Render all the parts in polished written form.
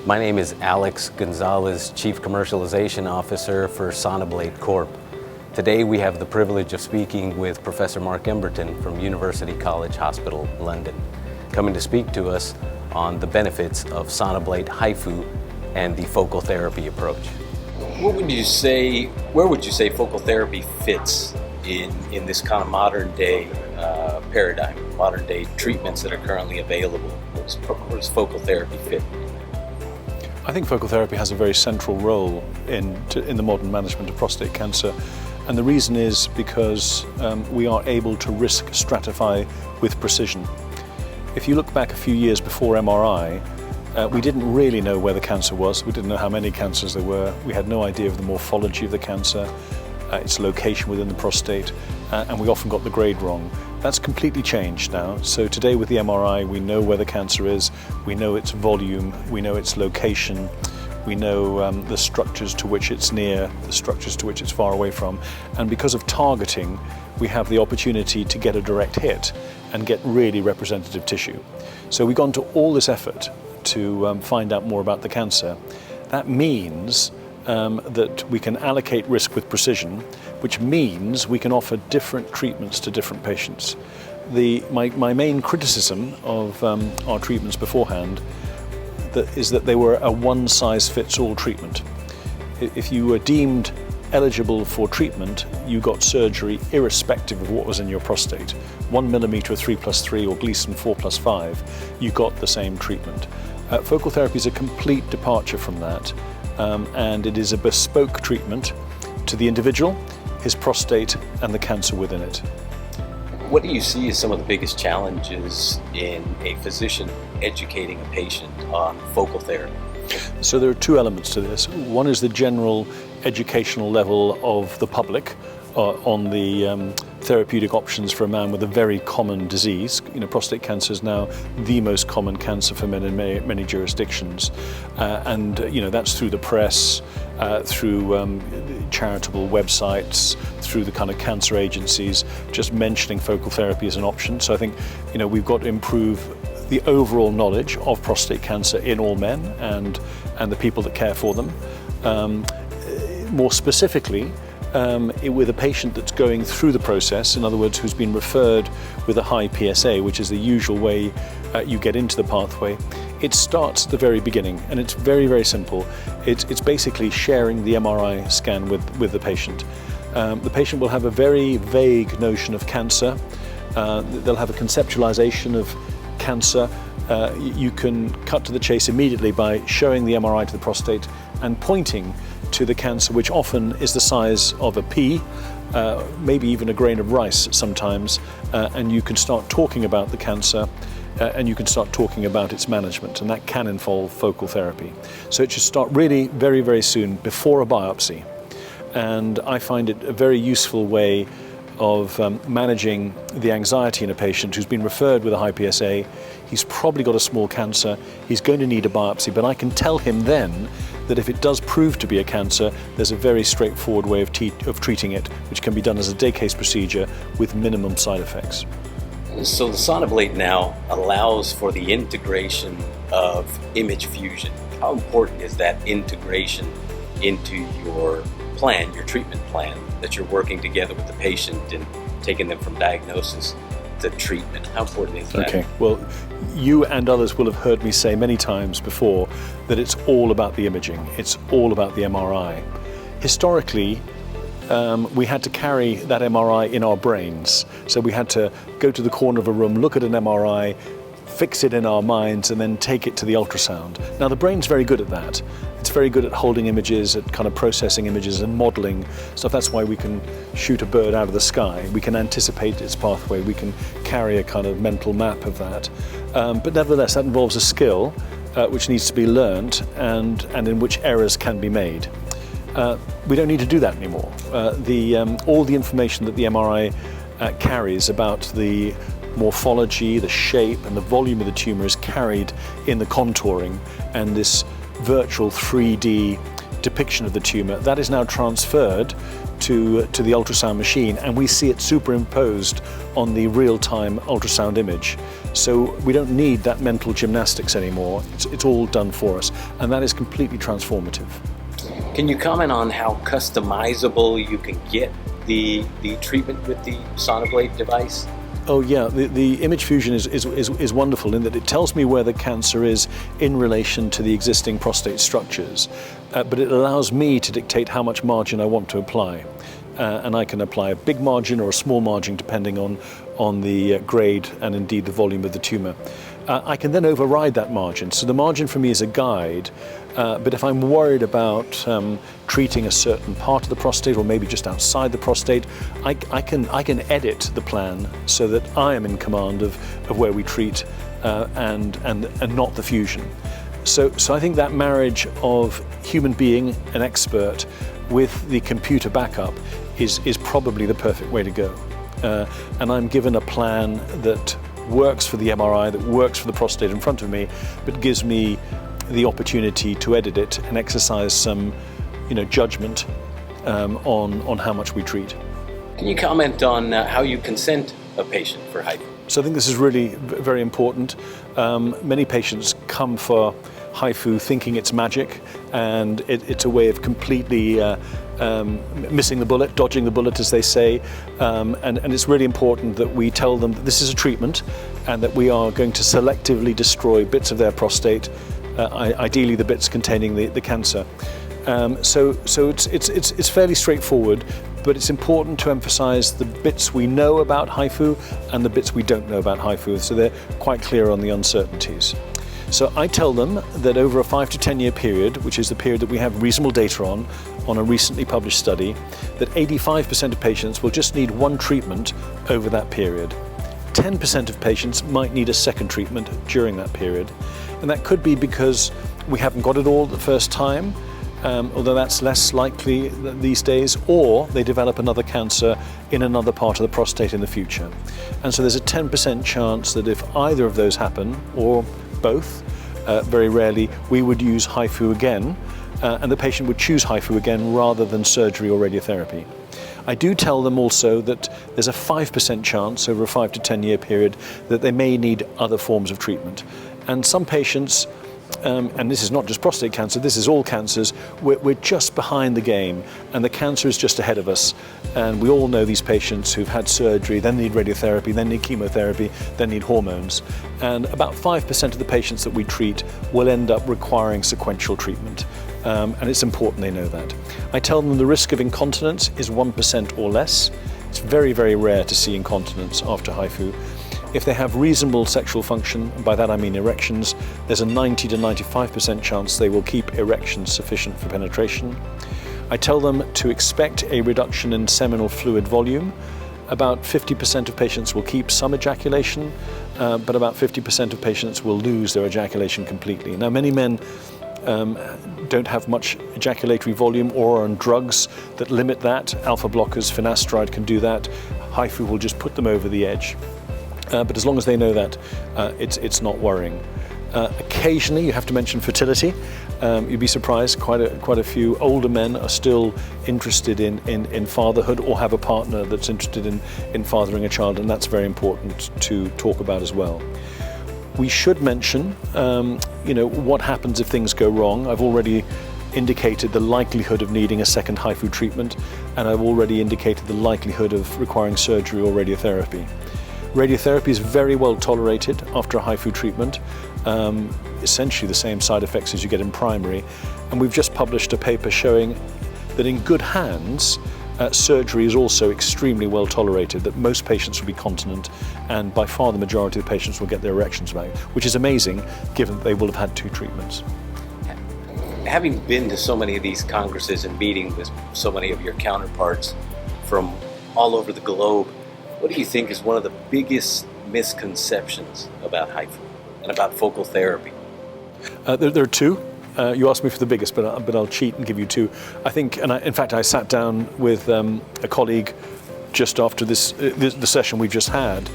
My name is Alex Gonzalez, Chief Commercialization Officer for Sonoblate Corp. Today we have the privilege of speaking with Professor Mark Emberton from University College Hospital, London, coming to speak to us on the benefits of Sonoblate HIFU and the focal therapy approach. Where would you say focal therapy fits in this kind of modern day paradigm, modern day treatments that are currently available? Where does focal therapy fit? I think focal therapy has a very central role in the modern management of prostate cancer, and the reason is because we are able to risk stratify with precision. If you look back a few years before MRI, we didn't really know where the cancer was. We didn't know how many cancers there were. We had no idea of the morphology of the cancer, its location within the prostate, and we often got the grade wrong. That's completely changed now. So today with the MRI, we know where the cancer is, we know its volume, we know its location, we know the structures to which it's near, the structures to which it's far away from. And because of targeting, we have the opportunity to get a direct hit and get really representative tissue. So we've gone to all this effort to find out more about the cancer. That means that we can allocate risk with precision, which means we can offer different treatments to different patients. My main criticism of our treatments beforehand is that they were a one-size-fits-all treatment. If you were deemed eligible for treatment, you got surgery irrespective of what was in your prostate. 1 millimeter of 3+3 or Gleason 4+5, you got the same treatment. Focal therapy is a complete departure from that. And it is a bespoke treatment to the individual, his prostate, and the cancer within it. What do you see as some of the biggest challenges in a physician educating a patient on focal therapy? So there are two elements to this. One is the general educational level of the public on the therapeutic options for a man with a very common disease. Prostate cancer is now the most common cancer for men in many jurisdictions, and that's through the press, through charitable websites, through the kind of cancer agencies, just mentioning focal therapy as an option. So I think we've got to improve the overall knowledge of prostate cancer in all men and the people that care for them. More specifically, with a patient that's going through the process, in other words, who's been referred with a high PSA, which is the usual way you get into the pathway, it starts at the very beginning, and it's very, very simple. It's basically sharing the MRI scan with the patient. The patient will have a very vague notion of cancer. They'll have a conceptualization of cancer. You can cut to the chase immediately by showing the MRI to the prostate and pointing to the cancer, which often is the size of a pea, maybe even a grain of rice sometimes, and you can start talking about the cancer and you can start talking about its management, and that can involve focal therapy. So it should start really very, very soon before a biopsy, and I find it a very useful way of managing the anxiety in a patient who's been referred with a high PSA. He's probably got a small cancer, he's going to need a biopsy, but I can tell him then that if it does prove to be a cancer, there's a very straightforward way of treating it, which can be done as a day case procedure with minimum side effects. So the Sonoblate now allows for the integration of image fusion. How important is that integration into your plan, your treatment plan, that you're working together with the patient and taking them from diagnosis to treatment? How important is that? Okay, well, you and others will have heard me say many times before that it's all about the imaging. It's all about the MRI. Historically, we had to carry that MRI in our brains. So we had to go to the corner of a room, look at an MRI, fix it in our minds, and then take it to the ultrasound. Now, the brain's very good at that. It's very good at holding images, at kind of processing images and modeling stuff. That's why we can shoot a bird out of the sky. We can anticipate its pathway. We can carry a kind of mental map of that. But nevertheless, that involves a skill which needs to be learned and in which errors can be made. We don't need to do that anymore. All the information that the MRI carries about the morphology, the shape and the volume of the tumor is carried in the contouring and this virtual 3D depiction of the tumor. That is now transferred to the ultrasound machine, and we see it superimposed on the real-time ultrasound image. So we don't need that mental gymnastics anymore. It's all done for us, and that is completely transformative. Can you comment on how customizable you can get the treatment with the Sonoblate device? Oh yeah, the image fusion is wonderful in that it tells me where the cancer is in relation to the existing prostate structures, but it allows me to dictate how much margin I want to apply. And I can apply a big margin or a small margin depending on the grade and indeed the volume of the tumour. I can then override that margin. So the margin for me is a guide, but if I'm worried about treating a certain part of the prostate or maybe just outside the prostate, I can edit the plan so that I am in command of where we treat and not the fusion. So I think that marriage of human being, an expert, with the computer backup is probably the perfect way to go. And I'm given a plan that works for the MRI, that works for the prostate in front of me, but gives me the opportunity to edit it and exercise some, judgment on how much we treat. Can you comment on how you consent a patient for HIFU? So I think this is really very important. Many patients come for HIFU thinking it's magic, and it's a way of completely missing the bullet, dodging the bullet, as they say. And it's really important that we tell them that this is a treatment and that we are going to selectively destroy bits of their prostate, ideally the bits containing the cancer. So it's fairly straightforward, but it's important to emphasize the bits we know about HIFU and the bits we don't know about HIFU, so they're quite clear on the uncertainties. So I tell them that over a 5 to 10 year period, which is the period that we have reasonable data on a recently published study, that 85% of patients will just need one treatment over that period. 10% of patients might need a second treatment during that period. And that could be because we haven't got it all the first time, although that's less likely these days, or they develop another cancer in another part of the prostate in the future. And so there's a 10% chance that if either of those happen, or both, very rarely, we would use HIFU again, and the patient would choose HIFU again rather than surgery or radiotherapy. I do tell them also that there's a 5% chance over a 5 to 10 year period that they may need other forms of treatment. And some patients, and this is not just prostate cancer, this is all cancers, we're just behind the game, and the cancer is just ahead of us. And we all know these patients who've had surgery, then need radiotherapy, then need chemotherapy, then need hormones. And about 5% of the patients that we treat will end up requiring sequential treatment. And it's important they know that. I tell them the risk of incontinence is 1% or less. It's very, very rare to see incontinence after HIFU. If they have reasonable sexual function, and by that I mean erections, there's a 90 to 95% chance they will keep erections sufficient for penetration. I tell them to expect a reduction in seminal fluid volume. About 50% of patients will keep some ejaculation, but about 50% of patients will lose their ejaculation completely. Now, many men don't have much ejaculatory volume or are on drugs that limit that. Alpha blockers, finasteride can do that. HIFU will just put them over the edge. But as long as they know that, it's not worrying. Occasionally, you have to mention fertility. You'd be surprised, quite a few older men are still interested in fatherhood or have a partner that's interested in fathering a child, and that's very important to talk about as well. We should mention, what happens if things go wrong. I've already indicated the likelihood of needing a second HIFU treatment, and I've already indicated the likelihood of requiring surgery or radiotherapy. Radiotherapy is very well tolerated after a HIFU treatment, essentially the same side effects as you get in primary. And we've just published a paper showing that in good hands, surgery is also extremely well tolerated, that most patients will be continent, and by far the majority of the patients will get their erections back, which is amazing given that they will have had 2 treatments. Having been to so many of these congresses and meeting with so many of your counterparts from all over the globe, what do you think is one of the biggest misconceptions about HIFU and about focal therapy? There are 2. You asked me for the biggest, but I'll cheat and give you 2. I think, in fact, I sat down with a colleague just after the session we just had,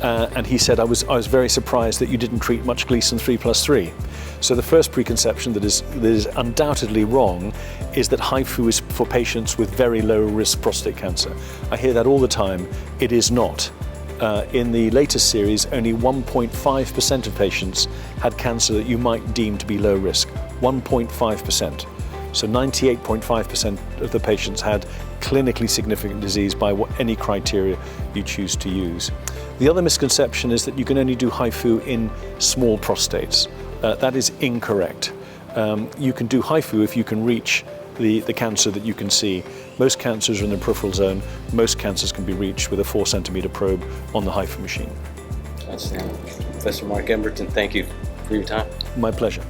And he said, I was very surprised that you didn't treat much Gleason 3+3. So the first preconception that is undoubtedly wrong is that HIFU is for patients with very low risk prostate cancer. I hear that all the time. It is not. In the latest series, only 1.5% of patients had cancer that you might deem to be low risk. 1.5%. So 98.5% of the patients had clinically significant disease by any criteria you choose to use. The other misconception is that you can only do HIFU in small prostates. That is incorrect. You can do HIFU if you can reach the cancer that you can see. Most cancers are in the peripheral zone. Most cancers can be reached with a 4-centimeter probe on the HIFU machine. Outstanding. Professor Mark Emberton, thank you for your time. My pleasure.